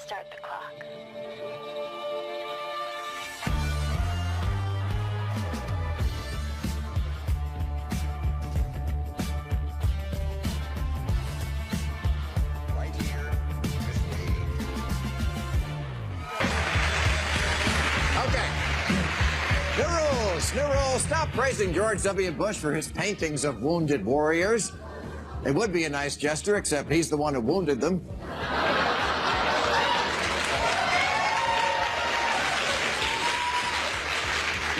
Start the clock. Right here, just wait. Okay. New rules. New rules. Stop praising George W. Bush for his paintings of wounded warriors. It would be a nice gesture, except he's the one who wounded them.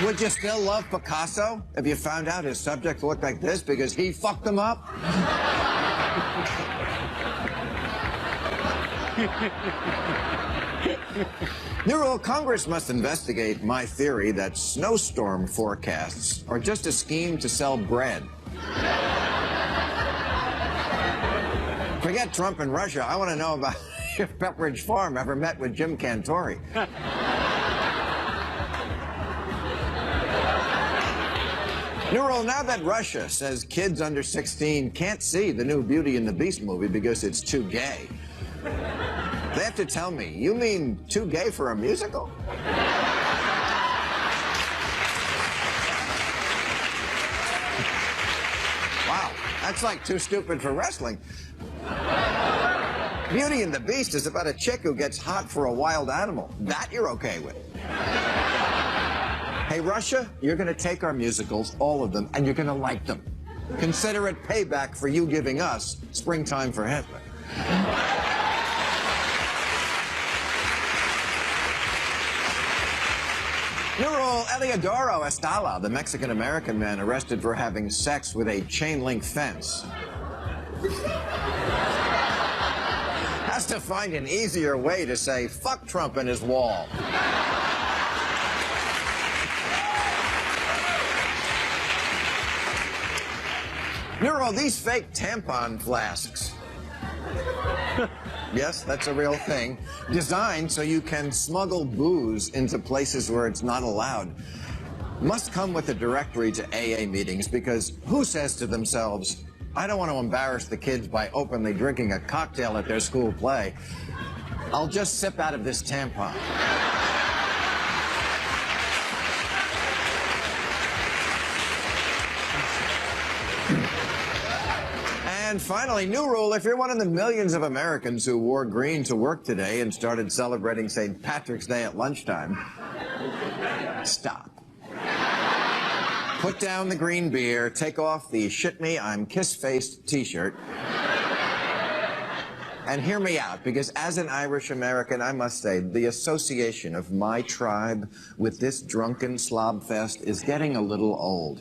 Would you still love Picasso if you found out his subjects looked like this because he fucked them up? New rule, Congress must investigate my theory that snowstorm forecasts are just a scheme to sell bread. Forget Trump and Russia. I want to know about if Pepperidge Farm ever met with Jim Cantori. New rule, now that Russia says kids under 16 can't see the new Beauty and the Beast movie because it's too gay, they have to tell me, you mean too gay for a musical? Wow, that's like too stupid for wrestling. Beauty and the Beast is about a chick who gets hot for a wild animal. That you're okay with. Hey, Russia, you're going to take our musicals, all of them, and you're going to like them. Consider it payback for you giving us Springtime for Hitler. New rule, Eliodoro Estala, the Mexican-American man arrested for having sex with a chain-link fence, has to find an easier way to say, fuck Trump and his wall. New rule, these fake tampon flasks. Yes, that's a real thing. Designed so you can smuggle booze into places where it's not allowed. Must come with a directory to AA meetings, because who says to themselves, I don't want to embarrass the kids by openly drinking a cocktail at their school play. I'll just sip out of this tampon. And finally, new rule, if you're one of the millions of Americans who wore green to work today and started celebrating St. Patrick's Day at lunchtime, stop. Put down the green beer, take off the shit me, I'm kiss-faced t-shirt, and hear me out, because as an Irish American, I must say, the association of my tribe with this drunken slob fest is getting a little old.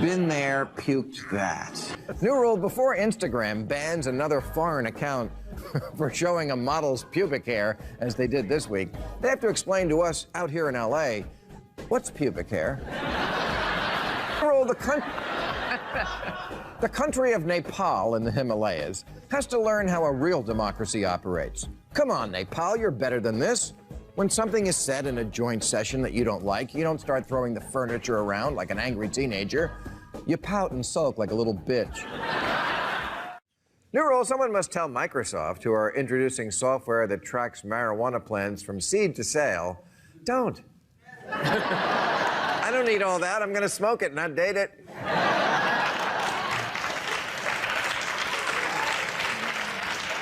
Been there, puked that. New rule, before Instagram bans another foreign account for showing a model's pubic hair, as they did this week, they have to explain to us out here in LA, what's pubic hair? New rule, the country of Nepal in the Himalayas has to learn how a real democracy operates. Come on, Nepal, you're better than this. When something is said in a joint session that you don't like, you don't start throwing the furniture around like an angry teenager. You pout and sulk like a little bitch. New rule, someone must tell Microsoft, who are introducing software that tracks marijuana plants from seed to sale, don't. I don't need all that. I'm going to smoke it, not date it.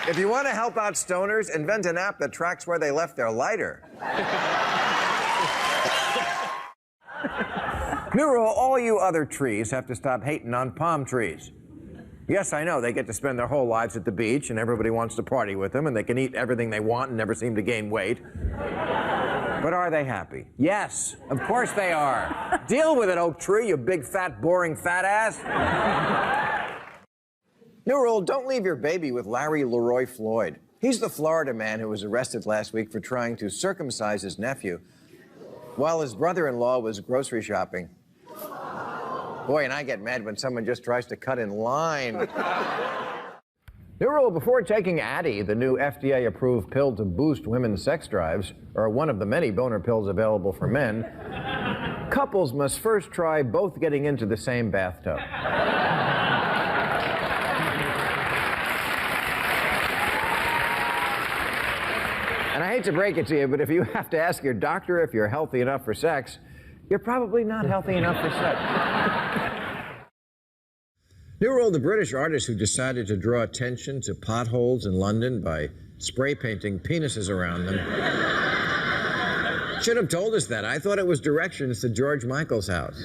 If you want to help out stoners, invent an app that tracks where they left their lighter. New rule, all you other trees have to stop hating on palm trees. Yes, I know, they get to spend their whole lives at the beach and everybody wants to party with them and they can eat everything they want and never seem to gain weight. But are they happy? Yes, of course they are. Deal with it, oak tree, you big, fat, boring, fat ass. New rule, don't leave your baby with Larry Leroy Floyd. He's the Florida man who was arrested last week for trying to circumcise his nephew while his brother-in-law was grocery shopping. Boy, and I get mad when someone just tries to cut in line. New rule, before taking Addy, the new FDA-approved pill to boost women's sex drives, or one of the many boner pills available for men, couples must first try both getting into the same bathtub. And I hate to break it to you, but if you have to ask your doctor if you're healthy enough for sex, you're probably not healthy enough for sex. New Rule, the British artist who decided to draw attention to potholes in London by spray painting penises around them, should have told us that. I thought it was directions to George Michael's house.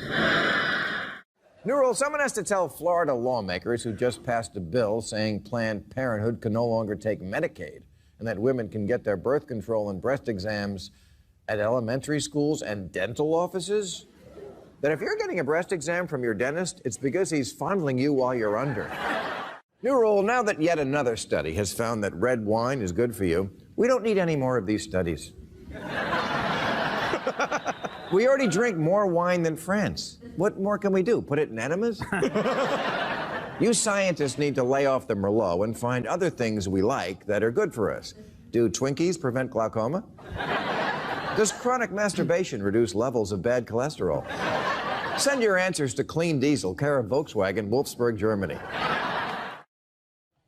New Rule, someone has to tell Florida lawmakers who just passed a bill saying Planned Parenthood can no longer take Medicaid and that women can get their birth control and breast exams at elementary schools and dental offices, that if you're getting a breast exam from your dentist, it's because he's fondling you while you're under. New Rule, now that yet another study has found that red wine is good for you, we don't need any more of these studies. We already drink more wine than France. What more can we do? Put it in enemas? You scientists need to lay off the Merlot and find other things we like that are good for us. Do Twinkies prevent glaucoma? Does chronic masturbation reduce levels of bad cholesterol? Send your answers to Clean Diesel, care of Volkswagen, Wolfsburg, Germany.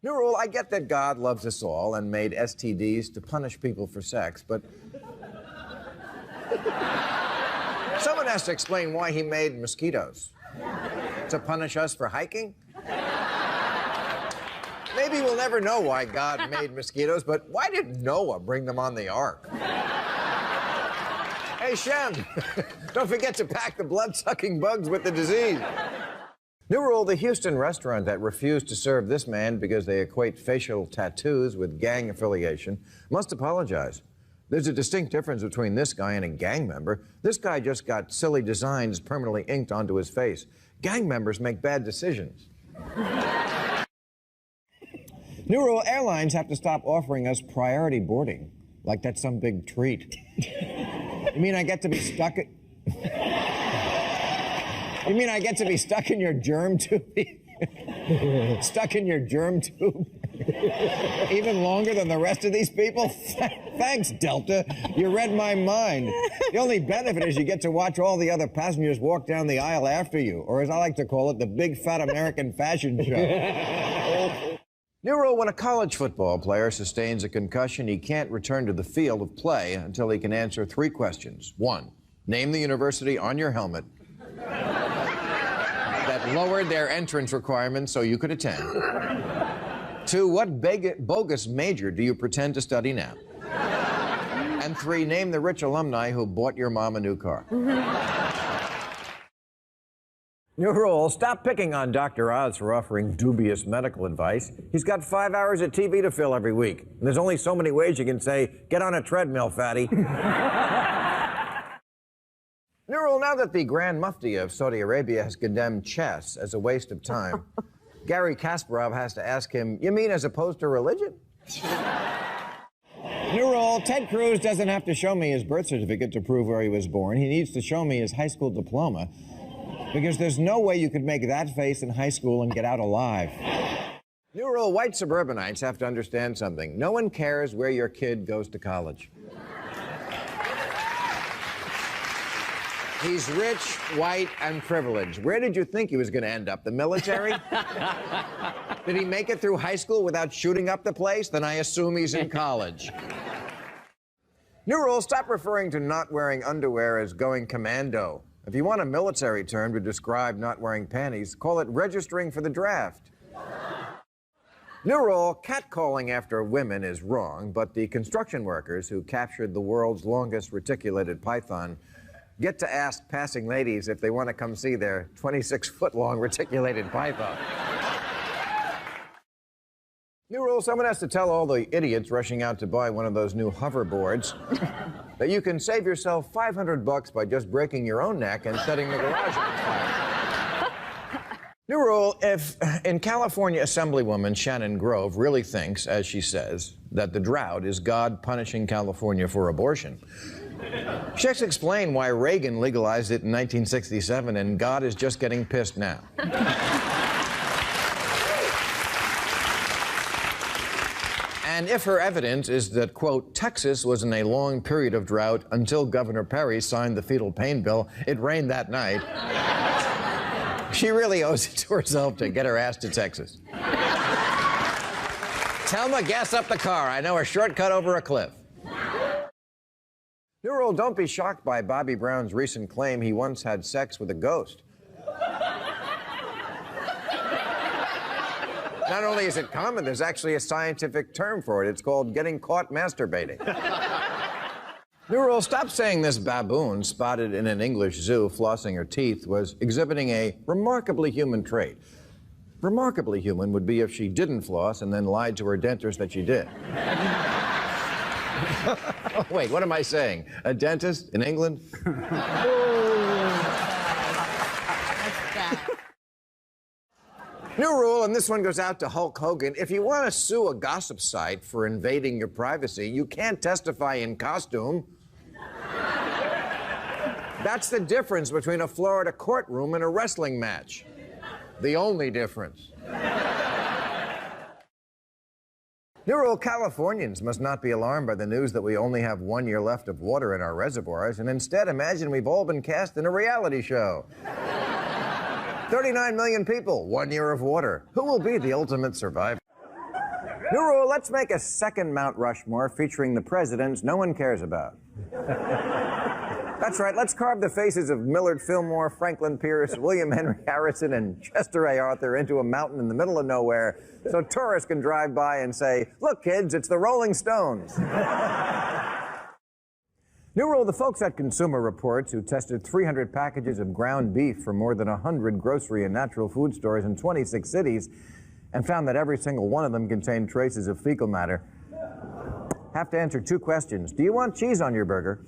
New Rule, I get that God loves us all and made STDs to punish people for sex, but someone has to explain why he made mosquitoes. To punish us for hiking? Maybe we'll never know why God made mosquitoes, but why did Noah bring them on the ark? Hey, Shem, don't forget to pack the blood-sucking bugs with the disease. New Rule, the Houston restaurant that refused to serve this man because they equate facial tattoos with gang affiliation must apologize. There's a distinct difference between this guy and a gang member. This guy just got silly designs permanently inked onto his face. Gang members make bad decisions. New Rule, airlines have to stop offering us priority boarding, like that's some big treat. You mean I get to be stuck at... You mean I get to be stuck in your germ tube? Stuck in your germ tube? Even longer than the rest of these people? Thanks, Delta. You read my mind. The only benefit is you get to watch all the other passengers walk down the aisle after you, or as I like to call it, the big fat American fashion show. New Rule, when a college football player sustains a concussion, he can't return to the field of play until he can answer 3 questions. 1, name the university on your helmet that lowered their entrance requirements so you could attend. 2, what bogus major do you pretend to study now? And 3, name the rich alumni who bought your mom a new car. New Rule, stop picking on Dr. Oz for offering dubious medical advice. He's got 5 hours of TV to fill every week. And there's only so many ways you can say, get on a treadmill, fatty. New Rule, now that the Grand Mufti of Saudi Arabia has condemned chess as a waste of time, Gary Kasparov has to ask him, you mean as opposed to religion? New Rule, Ted Cruz doesn't have to show me his birth certificate to prove where he was born. He needs to show me his high school diploma, because there's no way you could make that face in high school and get out alive. New Rule, white suburbanites have to understand something. No one cares where your kid goes to college. He's rich, white, and privileged. Where did you think he was going to end up? The military? Did he make it through high school without shooting up the place? Then I assume he's in college. New Rule, stop referring to not wearing underwear as going commando. If you want a military term to describe not wearing panties, call it registering for the draft. New Rule, catcalling after women is wrong, but the construction workers who captured the world's longest reticulated python get to ask passing ladies if they want to come see their 26-foot-long reticulated python. New Rule, someone has to tell all the idiots rushing out to buy one of those new hoverboards that you can save yourself $500 by just breaking your own neck and setting the garage on fire. New Rule, if in California Assemblywoman Shannon Grove really thinks, as she says, that the drought is God punishing California for abortion, she has to explain why Reagan legalized it in 1967 and God is just getting pissed now. And if her evidence is that, quote, Texas was in a long period of drought until Governor Perry signed the fetal pain bill, it rained that night, she really owes it to herself to get her ass to Texas. Thelma, gas up the car. I know a shortcut over a cliff. New rule, don't be shocked by Bobby Brown's recent claim he once had sex with a ghost. Not only is it common, there's actually a scientific term for it. It's called getting caught masturbating. New rule, stop saying this baboon spotted in an English zoo flossing her teeth was exhibiting a remarkably human trait. Remarkably human would be if she didn't floss and then lied to her dentist that she did. Oh, wait, what am I saying? A dentist in England? New rule, and this one goes out to Hulk Hogan. If you want to sue a gossip site for invading your privacy, you can't testify in costume. That's the difference between a Florida courtroom and a wrestling match. The only difference. New rule, Californians must not be alarmed by the news that we only have 1 year left of water in our reservoirs, and instead imagine we've all been cast in a reality show. 39 million people, 1 year of water. Who will be the ultimate survivor? New rule, let's make a second Mount Rushmore featuring the presidents no one cares about. That's right, let's carve the faces of Millard Fillmore, Franklin Pierce, William Henry Harrison, and Chester A. Arthur into a mountain in the middle of nowhere so tourists can drive by and say, "Look, kids, it's the Rolling Stones." New rule, the folks at Consumer Reports who tested 300 packages of ground beef for more than 100 grocery and natural food stores in 26 cities and found that every single one of them contained traces of fecal matter have to answer 2 questions. Do you want cheese on your burger?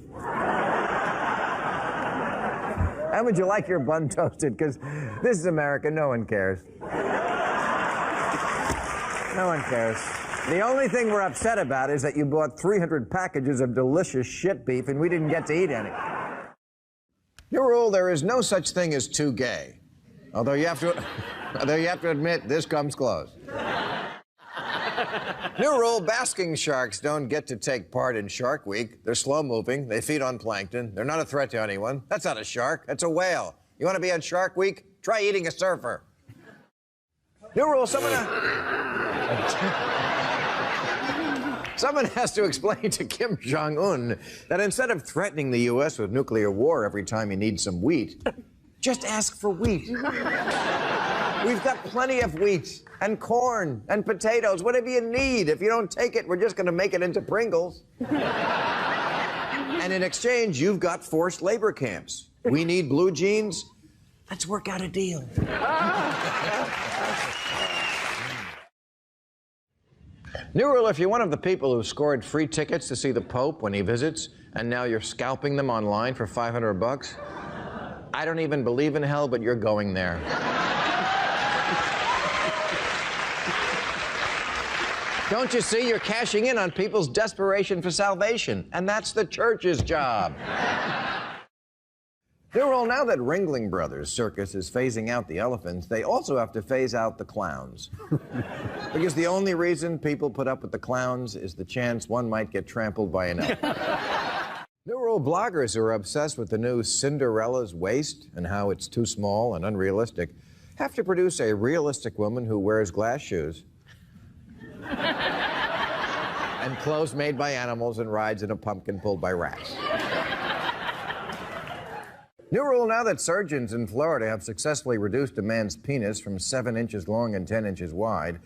And would you like your bun toasted? Because this is America, no one cares. No one cares. The only thing we're upset about is that you bought 300 packages of delicious shit beef and we didn't get to eat any. New rule, there is no such thing as too gay. Although you have to admit, this comes close. New rule, basking sharks don't get to take part in Shark Week. They're slow-moving, they feed on plankton, they're not a threat to anyone. That's not a shark, that's a whale. You want to be on Shark Week? Try eating a surfer. New rule, someone has to explain to Kim Jong-un that instead of threatening the U.S. with nuclear war every time he needs some wheat, just ask for wheat. We've got plenty of wheat and corn and potatoes, whatever you need. If you don't take it, we're just going to make it into Pringles. And in exchange, you've got forced labor camps. We need blue jeans. Let's work out a deal. New rule, if you're one of the people who scored free tickets to see the Pope when he visits, and now you're scalping them online for $500, I don't even believe in hell, but you're going there. Don't you see? You're cashing in on people's desperation for salvation, and that's the church's job. New rule, now that Ringling Brothers Circus is phasing out the elephants, they also have to phase out the clowns. Because the only reason people put up with the clowns is the chance one might get trampled by an elephant. New rule, bloggers who are obsessed with the new Cinderella's waist and how it's too small and unrealistic have to produce a realistic woman who wears glass shoes and clothes made by animals and rides in a pumpkin pulled by rats. New rule, now that surgeons in Florida have successfully reduced a man's penis from 7 inches long and 10 inches wide,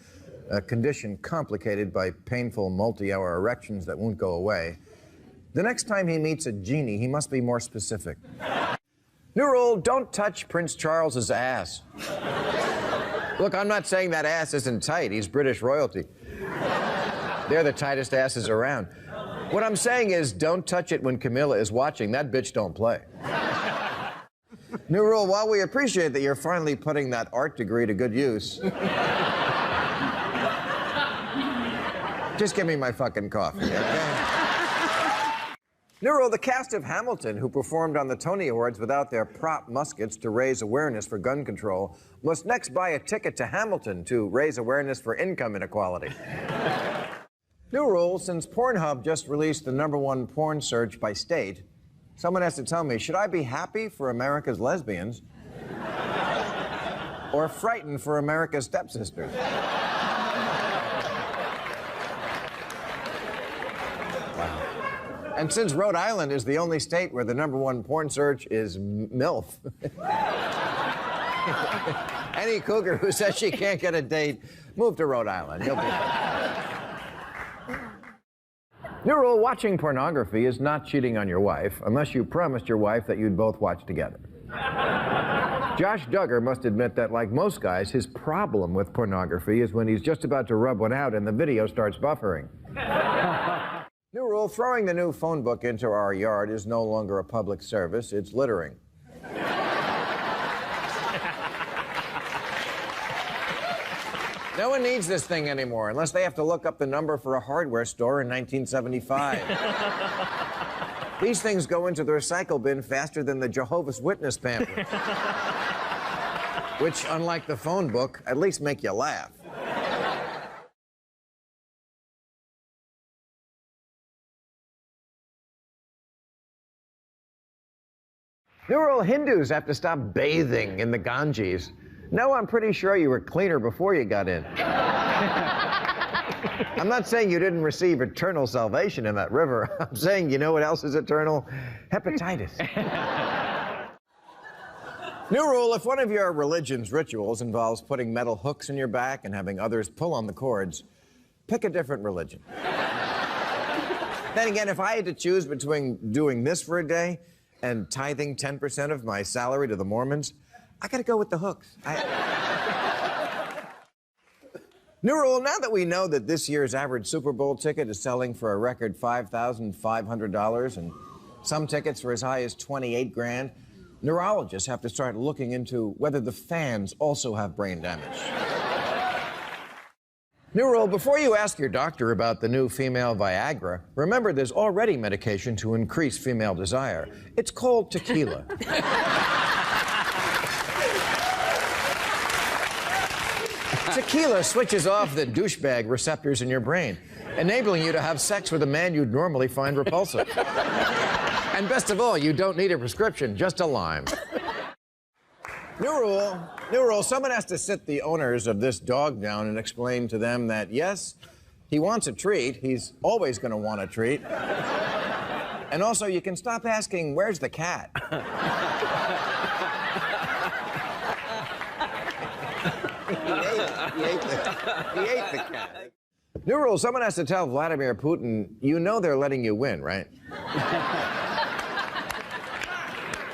a condition complicated by painful multi-hour erections that won't go away, the next time he meets a genie, he must be more specific. New rule, don't touch Prince Charles's ass. Look, I'm not saying that ass isn't tight. He's British royalty. They're the tightest asses around. What I'm saying is, don't touch it when Camilla is watching. That bitch don't play. New rule, while we appreciate that you're finally putting that art degree to good use, just give me my fucking coffee, okay? New rule, the cast of Hamilton, who performed on the Tony Awards without their prop muskets to raise awareness for gun control, must next buy a ticket to Hamilton to raise awareness for income inequality. New rule, since Pornhub just released the #1 porn search by state, someone has to tell me, should I be happy for America's lesbians or frightened for America's stepsisters? Wow. And since Rhode Island is the only state where the #1 porn search is MILF, any cougar who says she can't get a date, move to Rhode Island. You'll be fine. New rule, watching pornography is not cheating on your wife unless you promised your wife that you'd both watch together. Josh Duggar must admit that, like most guys, his problem with pornography is when he's just about to rub one out and the video starts buffering. New rule, throwing the new phone book into our yard is no longer a public service, it's littering. No one needs this thing anymore unless they have to look up the number for a hardware store in 1975. These things go into the recycle bin faster than the Jehovah's Witness pamphlet. Which, unlike the phone book, at least make you laugh. New rule, Hindus have to stop bathing in the Ganges. No, I'm pretty sure you were cleaner before you got in. I'm not saying you didn't receive eternal salvation in that river. I'm saying, you know what else is eternal? Hepatitis. New rule, if one of your religion's rituals involves putting metal hooks in your back and having others pull on the cords, pick a different religion. Then again, if I had to choose between doing this for a day and tithing 10% of my salary to the Mormons, I gotta go with the hooks. New rule, now that we know that this year's average Super Bowl ticket is selling for a record $5,500 and some tickets for as high as $28,000, neurologists have to start looking into whether the fans also have brain damage. New rule, before you ask your doctor about the new female Viagra, remember there's already medication to increase female desire. It's called tequila. Tequila switches off the douchebag receptors in your brain, enabling you to have sex with a man you'd normally find repulsive. And best of all, you don't need a prescription, just a lime. New rule, someone has to sit the owners of this dog down and explain to them that, yes, he wants a treat, he's always going to want a treat. And also, you can stop asking, where's the cat? He ate the cat. New rule, someone has to tell Vladimir Putin, you know they're letting you win, right?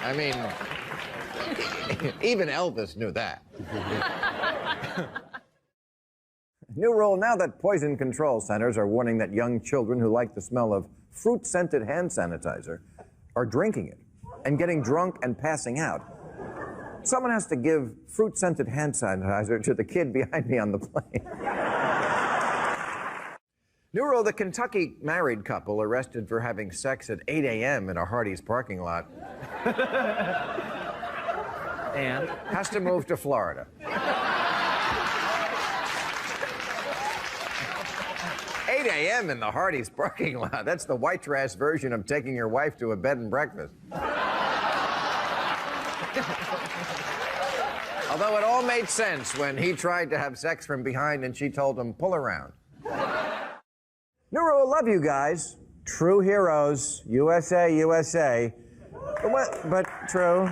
I mean, even Elvis knew that. New rule, now that poison control centers are warning that young children who like the smell of fruit-scented hand sanitizer are drinking it and getting drunk and passing out, someone has to give fruit-scented hand sanitizer to the kid behind me on the plane. New rule, the Kentucky married couple arrested for having sex at 8 a.m. in a Hardee's parking lot and has to move to Florida. 8 a.m. in the Hardee's parking lot. That's the white trash version of taking your wife to a bed and breakfast. Although it all made sense when he tried to have sex from behind and she told him, pull around. New rule, love you guys. True heroes. USA, USA. But true.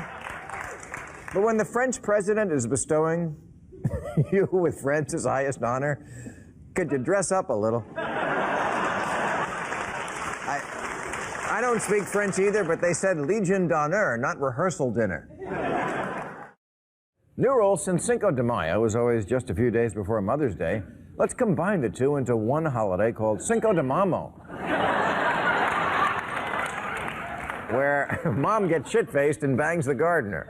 But when the French president is bestowing you with France's highest honor, could you dress up a little? I don't speak French either, but they said Legion d'honneur, not rehearsal dinner. New rule, since Cinco de Mayo is always just a few days before Mother's Day, let's combine the two into one holiday called Cinco de Mamo, where mom gets shit-faced and bangs the gardener.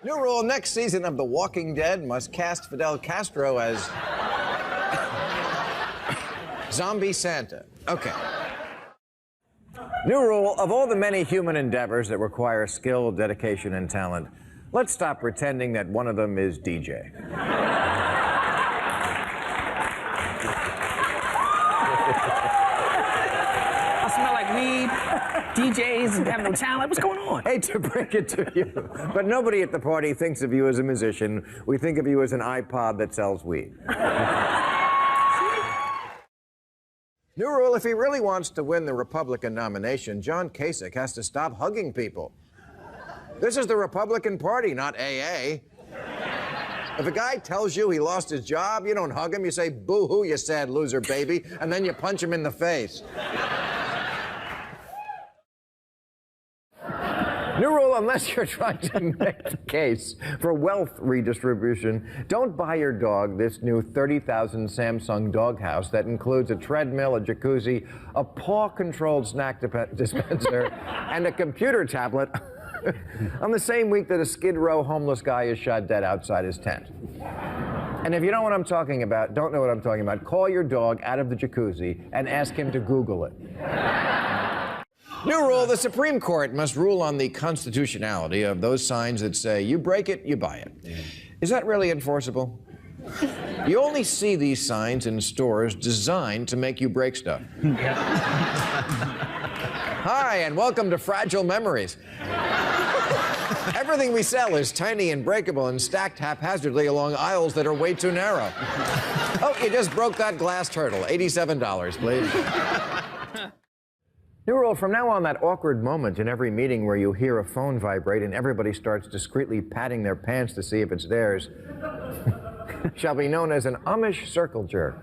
New rule, next season of The Walking Dead must cast Fidel Castro as Zombie Santa. Okay. New rule, of all the many human endeavors that require skill, dedication, and talent, let's stop pretending that one of them is DJ. I smell like weed. DJs have no talent. What's going on? Hate to break it to you, but nobody at the party thinks of you as a musician. We think of you as an iPod that sells weed. New rule, if he really wants to win the Republican nomination, John Kasich has to stop hugging people. This is the Republican Party, not AA. If a guy tells you he lost his job, you don't hug him, you say, boo-hoo, you sad loser, baby, and then you punch him in the face. New rule, unless you're trying to make the case for wealth redistribution, don't buy your dog this new $30,000 Samsung doghouse that includes a treadmill, a jacuzzi, a paw-controlled snack dispenser, and a computer tablet on the same week that a Skid Row homeless guy is shot dead outside his tent. And if you don't know what I'm talking about, don't know what I'm talking about, call your dog out of the jacuzzi and ask him to Google it. New rule, the Supreme Court must rule on the constitutionality of those signs that say, you break it, you buy it. Yeah. Is that really enforceable? You only see these signs in stores designed to make you break stuff. Hi, and welcome to Fragile Memories. Everything we sell is tiny and breakable and stacked haphazardly along aisles that are way too narrow. Oh, you just broke that glass turtle. $87, please. New rule, from now on, that awkward moment in every meeting where you hear a phone vibrate and everybody starts discreetly patting their pants to see if it's theirs shall be known as an Amish circle jerk.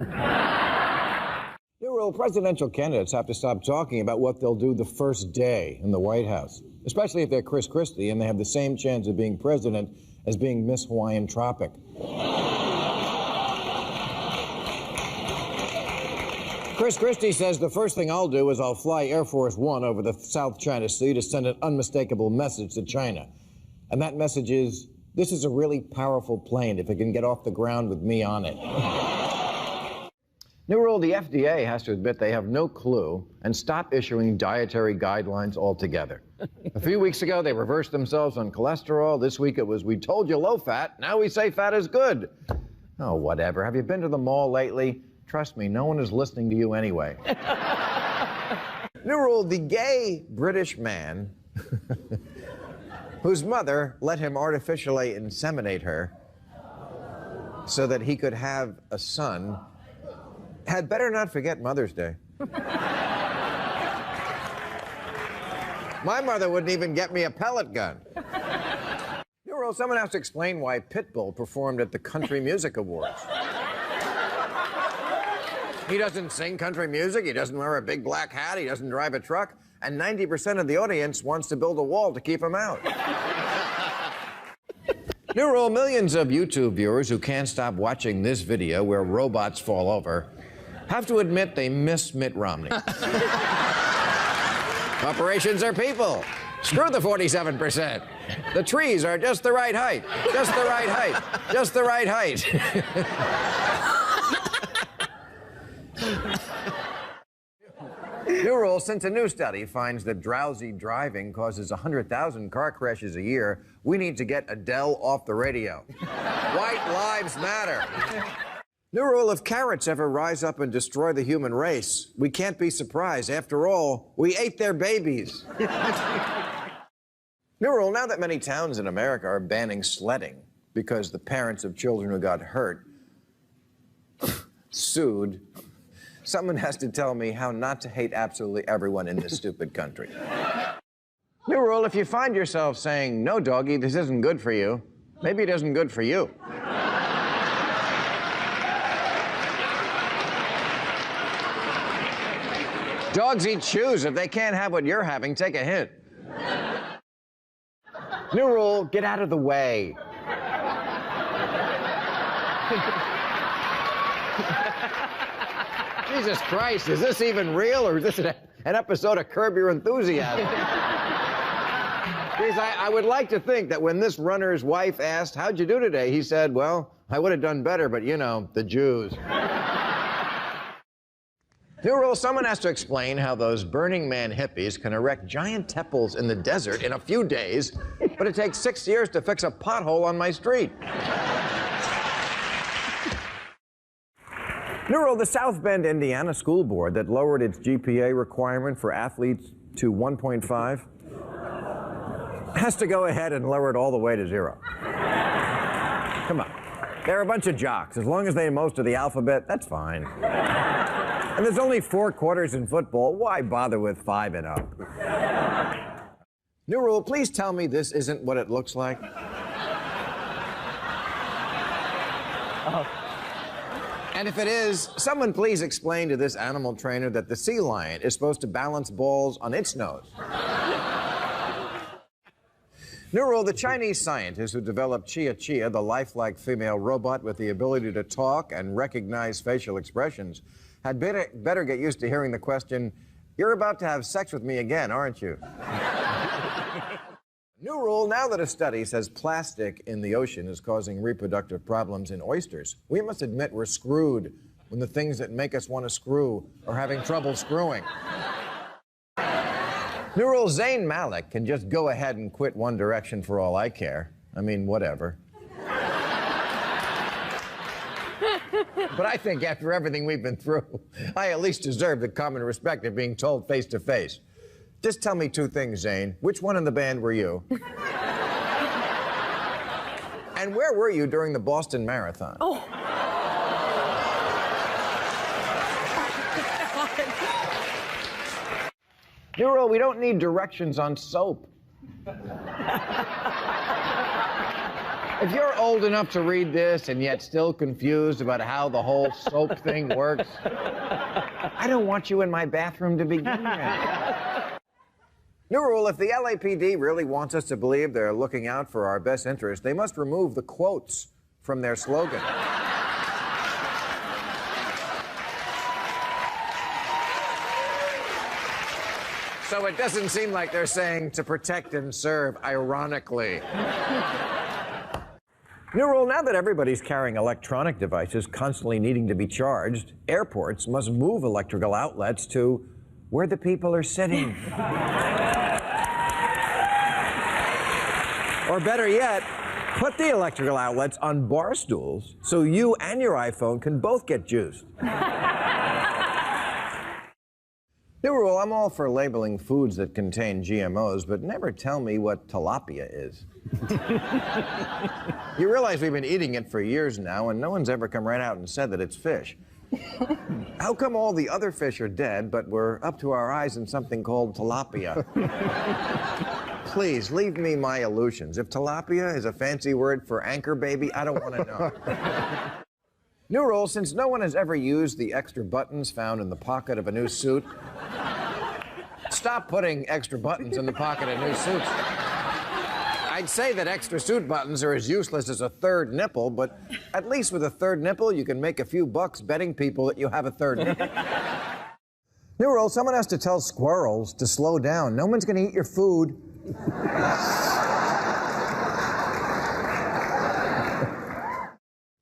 New rule, presidential candidates have to stop talking about what they'll do the first day in the White House, especially if they're Chris Christie and they have the same chance of being president as being Miss Hawaiian Tropic. Chris Christie says the first thing I'll do is I'll fly Air Force One over the South China Sea to send an unmistakable message to China. And that message is, this is a really powerful plane if it can get off the ground with me on it. New rule, the FDA has to admit they have no clue and stop issuing dietary guidelines altogether. A few weeks ago, they reversed themselves on cholesterol. This week it was, we told you low fat, now we say fat is good. Oh, whatever. Have you been to the mall lately? Trust me, no one is listening to you anyway. New rule, the gay British man whose mother let him artificially inseminate her so that he could have a son had better not forget Mother's Day. My mother wouldn't even get me a pellet gun. New rule, someone has to explain why Pitbull performed at the Country Music Awards. He doesn't sing country music, he doesn't wear a big black hat, he doesn't drive a truck, and 90% of the audience wants to build a wall to keep him out. New rule, millions of YouTube viewers who can't stop watching this video where robots fall over have to admit they miss Mitt Romney. Corporations are people. Screw the 47%. The trees are just the right height. Just the right height. Just the right height. New rule, since a new study finds that drowsy driving causes 100,000 car crashes a year, we need to get Adele off the radio. White lives matter. New rule, if carrots ever rise up and destroy the human race, we can't be surprised. After all, we ate their babies. New rule, now that many towns in America are banning sledding because the parents of children who got hurt sued, someone has to tell me how not to hate absolutely everyone in this stupid country. New rule, if you find yourself saying, no, doggy, this isn't good for you, maybe it isn't good for you. Dogs eat shoes. If they can't have what you're having, take a hint. New rule, get out of the way. Jesus Christ, is this even real, or is this an episode of Curb Your Enthusiasm? Please, I would like to think that when this runner's wife asked, how'd you do today? He said, well, I would have done better, but you know, the Jews. New rule, someone has to explain how those Burning Man hippies can erect giant temples in the desert in a few days, but it takes 6 years to fix a pothole on my street. New rule, the South Bend, Indiana school board that lowered its GPA requirement for athletes to 1.5 has to go ahead and lower it all the way to 0. Come on. They're a bunch of jocks. As long as they know most of the alphabet, that's fine. And there's only 4 quarters in football. Why bother with 5 and up? New rule, please tell me this isn't what it looks like. Oh. And if it is, someone please explain to this animal trainer that the sea lion is supposed to balance balls on its nose. New rule, the Chinese scientists who developed Chia, the lifelike female robot with the ability to talk and recognize facial expressions, had better get used to hearing the question, "You're about to have sex with me again, aren't you?" New rule, now that a study says plastic in the ocean is causing reproductive problems in oysters, we must admit we're screwed when the things that make us want to screw are having trouble screwing. New rule, Zayn Malik can just go ahead and quit One Direction for all I care. I mean, whatever. But I think after everything we've been through, I at least deserve the common respect of being told face to face. Just tell me 2 things, Zayn. Which one in the band were you? And where were you during the Boston Marathon? Oh. New rule, we don't need directions on soap. If you're old enough to read this and yet still confused about how the whole soap thing works, I don't want you in my bathroom to begin with. New rule, if the LAPD really wants us to believe they're looking out for our best interest, they must remove the quotes from their slogan. So it doesn't seem like they're saying to protect and serve, ironically. New rule, now that everybody's carrying electronic devices constantly needing to be charged, airports must move electrical outlets to where the people are sitting. Or better yet, put the electrical outlets on bar stools so you and your iPhone can both get juiced. New rule, I'm all for labeling foods that contain GMOs, but never tell me what tilapia is. You realize we've been eating it for years now, and no one's ever come right out and said that it's fish. How come all the other fish are dead, but we're up to our eyes in something called tilapia? Please, leave me my illusions. If tilapia is a fancy word for anchor baby, I don't want to know. New rule, since no one has ever used the extra buttons found in the pocket of a new suit, stop putting extra buttons in the pocket of new suits. I'd say that extra suit buttons are as useless as a third nipple, but at least with a third nipple, you can make a few bucks betting people that you have a third nipple. New rule, someone has to tell squirrels to slow down. No one's going to eat your food.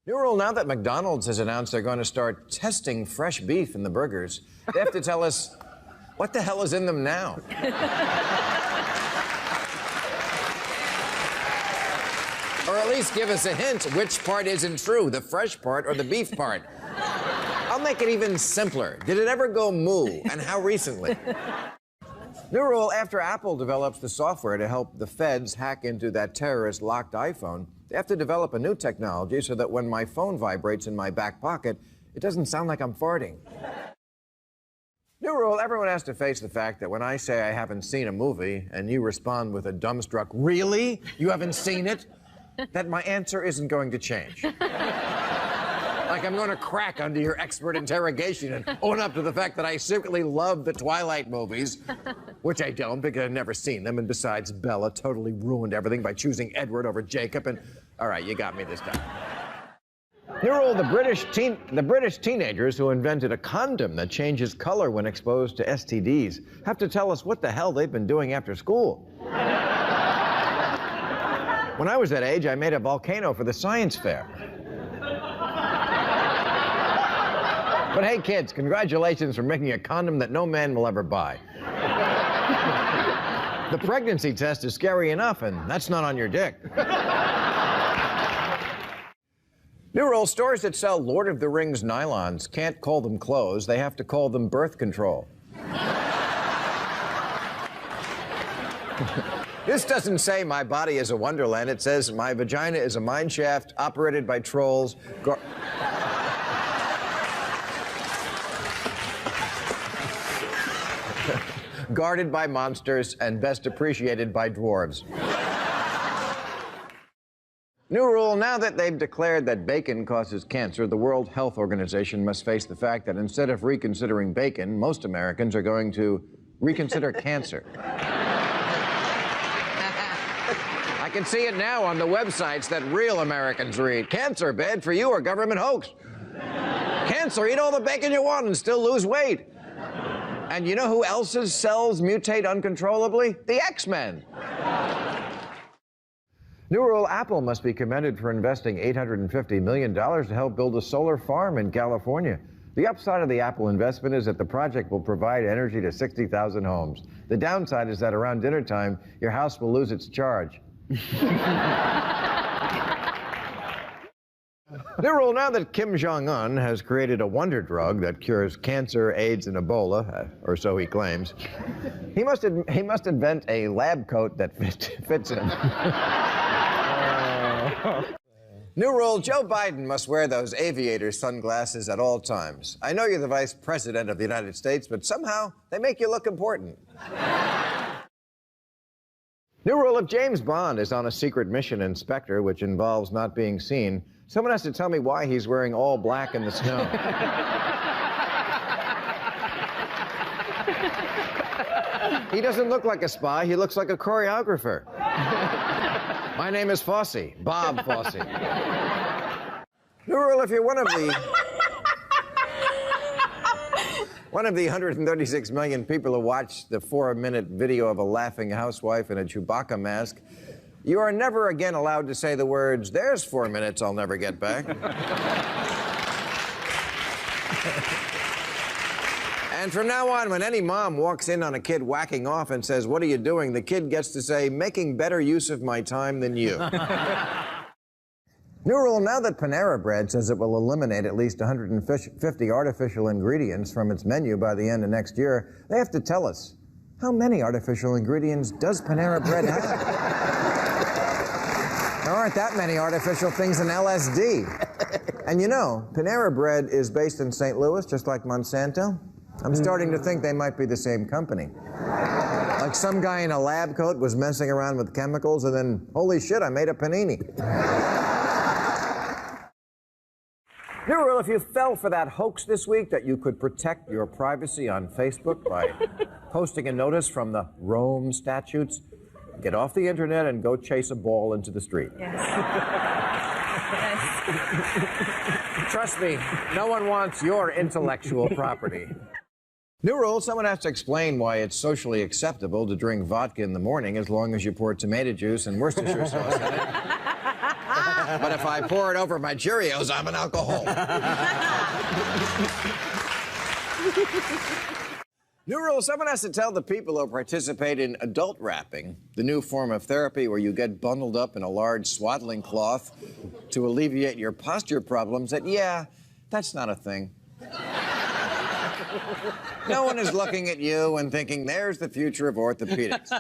New rule, now that McDonald's has announced they're going to start testing fresh beef in the burgers, they have to tell us what the hell is in them now. Or at least give us a hint which part isn't true, the fresh part or the beef part. I'll make it even simpler. Did it ever go moo, and how recently? New rule, after Apple develops the software to help the feds hack into that terrorist-locked iPhone, they have to develop a new technology so that when my phone vibrates in my back pocket, it doesn't sound like I'm farting. New rule, everyone has to face the fact that when I say I haven't seen a movie and you respond with a dumbstruck, "Really? You haven't seen it?" that my answer isn't going to change. Like I'm going to crack under your expert interrogation and own up to the fact that I secretly love the Twilight movies, which I don't because I've never seen them, and besides, Bella totally ruined everything by choosing Edward over Jacob, and all right, you got me this time. New rule, the British teenagers who invented a condom that changes color when exposed to STDs have to tell us what the hell they've been doing after school. When I was that age, I made a volcano for the science fair. But hey, kids, congratulations for making a condom that no man will ever buy. The pregnancy test is scary enough, and that's not on your dick. New rule, stores that sell Lord of the Rings nylons can't call them clothes. They have to call them birth control. This doesn't say my body is a wonderland. It says my vagina is a mine shaft operated by trolls. guarded by monsters, and best appreciated by dwarves. New rule, now that they've declared that bacon causes cancer, the World Health Organization must face the fact that instead of reconsidering bacon, most Americans are going to reconsider cancer. I can see it now on the websites that real Americans read. Cancer, bad for you or government hoax. Cancer, eat all the bacon you want and still lose weight. And you know who else's cells mutate uncontrollably? The X-Men. New rule, Apple must be commended for investing $850 million to help build a solar farm in California. The upside of the Apple investment is that the project will provide energy to 60,000 homes. The downside is that around dinner time, your house will lose its charge. New rule, now that Kim Jong-un has created a wonder drug that cures cancer, AIDS, and Ebola, or so he claims, he must invent a lab coat that fits him. New rule, Joe Biden must wear those aviator sunglasses at all times. I know you're the Vice President of the United States, but somehow they make you look important. New rule, if James Bond is on a secret mission in Spectre, which involves not being seen, someone has to tell me why he's wearing all black in the snow. He doesn't look like a spy, he looks like a choreographer. My name is Fosse, Bob Fosse. New rule, if you're one of the 136 million people who watched the 4-minute video of a laughing housewife in a Chewbacca mask, you are never again allowed to say the words, "There's 4 minutes I'll never get back." And from now on, when any mom walks in on a kid whacking off and says, "What are you doing?" the kid gets to say, "Making better use of my time than you." New rule, now that Panera Bread says it will eliminate at least 150 artificial ingredients from its menu by the end of next year, they have to tell us, how many artificial ingredients does Panera Bread have? There aren't that many artificial things in LSD. And you know, Panera Bread is based in St. Louis, just like Monsanto. I'm starting to think they might be the same company. Like some guy in a lab coat was messing around with chemicals and then, holy shit, I made a panini. New rule, if you fell for that hoax this week that you could protect your privacy on Facebook by posting a notice from the Rome statutes, get off the internet and go chase a ball into the street. Yes. Yes. Trust me, no one wants your intellectual property. New rule, someone has to explain why it's socially acceptable to drink vodka in the morning as long as you pour tomato juice and Worcestershire sauce in it. But if I pour it over my Cheerios, I'm an alcoholic. New rule, someone has to tell the people who participate in adult rapping, the new form of therapy where you get bundled up in a large swaddling cloth to alleviate your posture problems, that, yeah, that's not a thing. No one is looking at you and thinking, there's the future of orthopedics.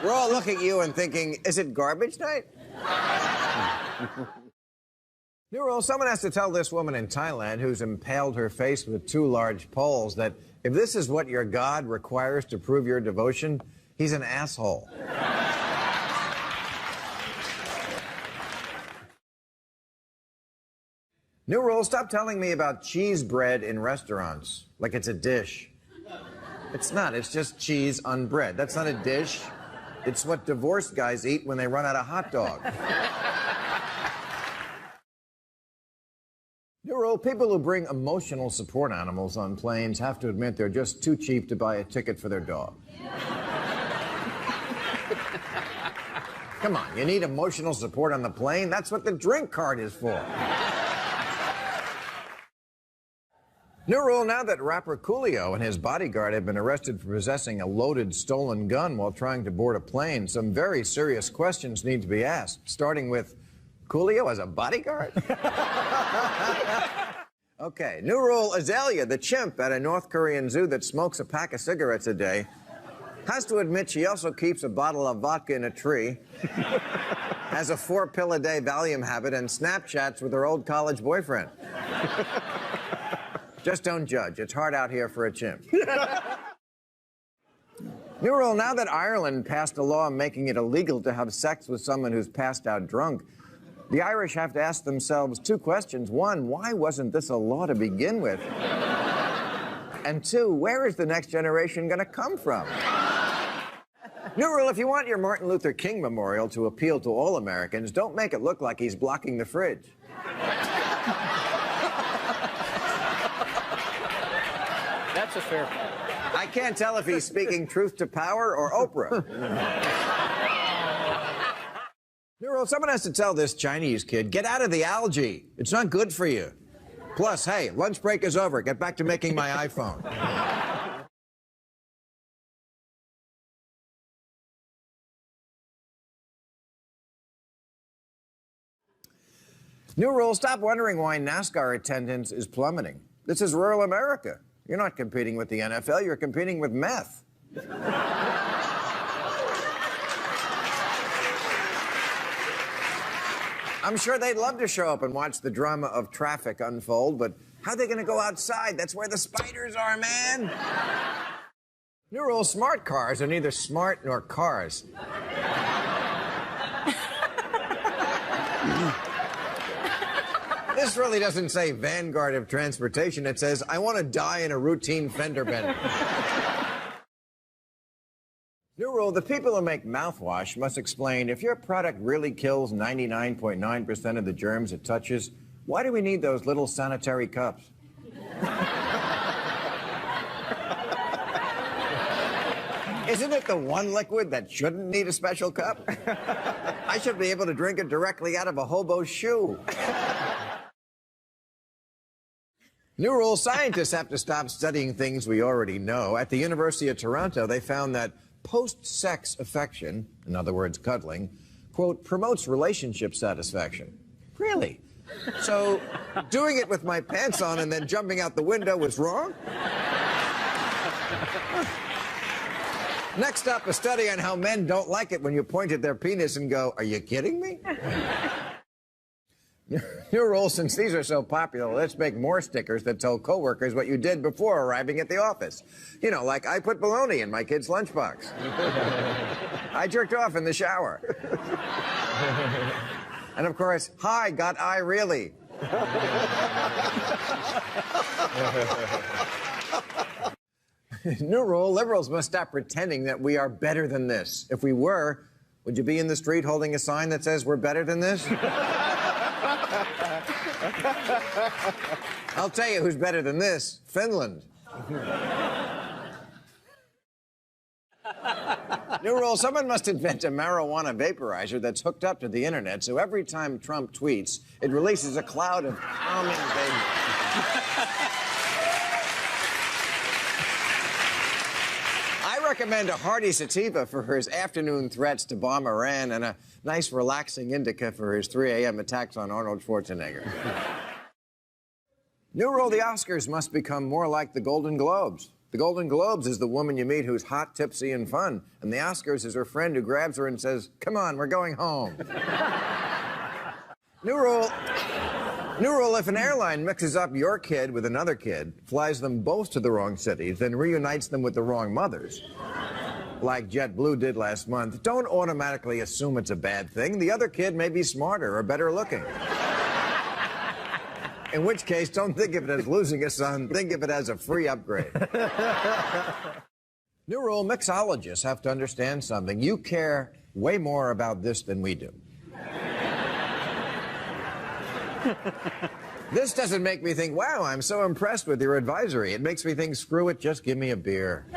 We're all looking at you and thinking, is it garbage night? New rule, someone has to tell this woman in Thailand who's impaled her face with 2 large poles that if this is what your God requires to prove your devotion, he's an asshole. New rule, stop telling me about cheese bread in restaurants like it's a dish. It's not, it's just cheese on bread. That's not a dish. It's what divorced guys eat when they run out of hot dog. New rule, people who bring emotional support animals on planes have to admit they're just too cheap to buy a ticket for their dog. Come on, you need emotional support on the plane? That's what the drink card is for. New rule, now that rapper Coolio and his bodyguard have been arrested for possessing a loaded stolen gun while trying to board a plane, some very serious questions need to be asked, starting with, Coolio as a bodyguard? Okay, new rule, Azalea, the chimp at a North Korean zoo that smokes a pack of cigarettes a day, has to admit she also keeps a bottle of vodka in a tree, has a 4-pill-a-day Valium habit, and Snapchats with her old college boyfriend. Just don't judge. It's hard out here for a chimp. New rule, now that Ireland passed a law making it illegal to have sex with someone who's passed out drunk, the Irish have to ask themselves two questions. One, why wasn't this a law to begin with? And two, where is the next generation going to come from? New rule, if you want your Martin Luther King memorial to appeal to all Americans, don't make it look like he's blocking the fridge. That's a fair point. I can't tell if he's speaking truth to power or Oprah. New rule, someone has to tell this Chinese kid, get out of the algae. It's not good for you. Plus, hey, lunch break is over. Get back to making my iPhone. New rule, stop wondering why NASCAR attendance is plummeting. This is rural America. You're not competing with the NFL, you're competing with meth. I'm sure they'd love to show up and watch the drama of traffic unfold, but how are they going to go outside? That's where the spiders are, man. New rule, smart cars are neither smart nor cars. This really doesn't say vanguard of transportation. It says, I want to die in a routine fender bender. New rule, the people who make mouthwash must explain, if your product really kills 99.9% of the germs it touches, why do we need those little sanitary cups? Isn't it the one liquid that shouldn't need a special cup? I should be able to drink it directly out of a hobo's shoe. New rule, scientists have to stop studying things we already know. At the University of Toronto, they found that post-sex affection, in other words, cuddling, quote, promotes relationship satisfaction. Really? So doing it with my pants on and then jumping out the window was wrong? Next up, a study on how men don't like it when you point at their penis and go, are you kidding me? New rule, since these are so popular, let's make more stickers that tell coworkers what you did before arriving at the office. You know, like, I put bologna in my kid's lunchbox. I jerked off in the shower. And of course, hi, got I really? New rule, liberals must stop pretending that we are better than this. If we were, would you be in the street holding a sign that says we're better than this? I'll tell you who's better than this, Finland. New rule, someone must invent a marijuana vaporizer that's hooked up to the internet, so every time Trump tweets, it releases a cloud of calming vapor. I recommend a hearty sativa for his afternoon threats to bomb Iran and a nice relaxing indica for his 3 a.m. attacks on Arnold Schwarzenegger. New rule, the Oscars must become more like the Golden Globes. The Golden Globes is the woman you meet who's hot, tipsy, and fun. And the Oscars is her friend who grabs her and says, come on, we're going home. New rule, if an airline mixes up your kid with another kid, flies them both to the wrong cities, then reunites them with the wrong mothers, like JetBlue did last month, don't automatically assume it's a bad thing. The other kid may be smarter or better looking. In which case, don't think of it as losing a son. Think of it as a free upgrade. New rule, mixologists have to understand something. You care way more about this than we do. This doesn't make me think, wow, I'm so impressed with your advisory. It makes me think, screw it, just give me a beer.